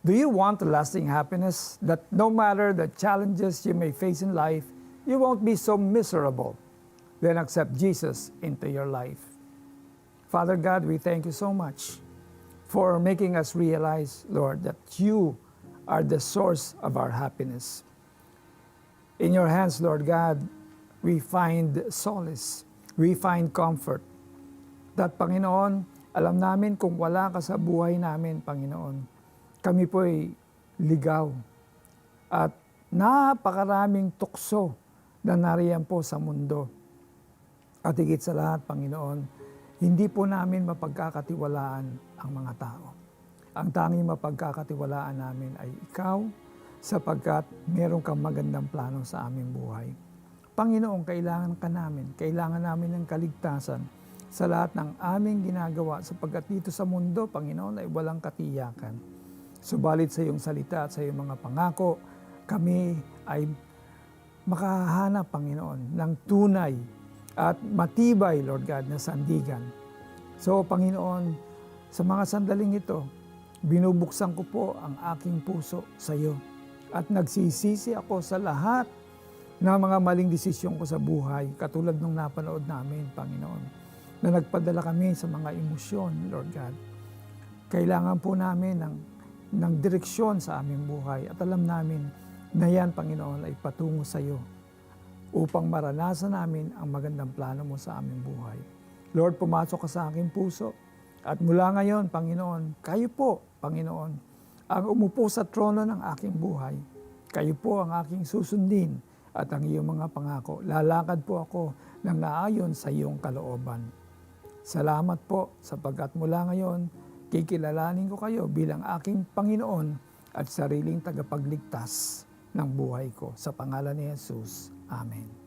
Do you want lasting happiness that no matter the challenges you may face in life, you won't be so miserable? Then accept Jesus into your life. Father God, we thank you so much for making us realize, Lord, that you are the source of our happiness. In your hands, Lord God, we find solace, we find comfort. That, Panginoon, alam namin kung wala ka sa buhay namin, Panginoon, kami po'y ligaw at napakaraming tukso na nariyan po sa mundo. At higit sa lahat, Panginoon, hindi po namin mapagkakatiwalaan ang mga tao. Ang tanging mapagkakatiwalaan namin ay ikaw, sapagkat meron kang magandang plano sa aming buhay. Panginoon, kailangan ka namin. Kailangan namin ng kaligtasan sa lahat ng aming ginagawa, sapagkat dito sa mundo, Panginoon, ay walang katiyakan. Subalit sa iyong salita at sa iyong mga pangako, kami ay makahanap, Panginoon, ng tunay at matibay, Lord God, na sandigan. So, Panginoon, sa mga sandaling ito, binubuksan ko po ang aking puso sa iyo. At nagsisisi ako sa lahat ng mga maling desisyon ko sa buhay, katulad nung napanood namin, Panginoon, na nagpadala kami sa mga emosyon, Lord God. Kailangan po namin ng direksyon sa aming buhay at alam namin na yan, Panginoon, ay patungo sa iyo upang maranasan namin ang magandang plano mo sa aming buhay. Lord, pumasok ka sa aking puso at mula ngayon, Panginoon, kayo po, Panginoon, ang umupo sa trono ng aking buhay. Kayo po ang aking susundin at ang iyong mga pangako. Lalakad po ako ng naayon sa iyong kalooban. Salamat po sapagkat mula ngayon, kikilalanin ko kayo bilang aking Panginoon at sariling tagapagligtas ng buhay ko. Sa pangalan ni Jesus. Amen.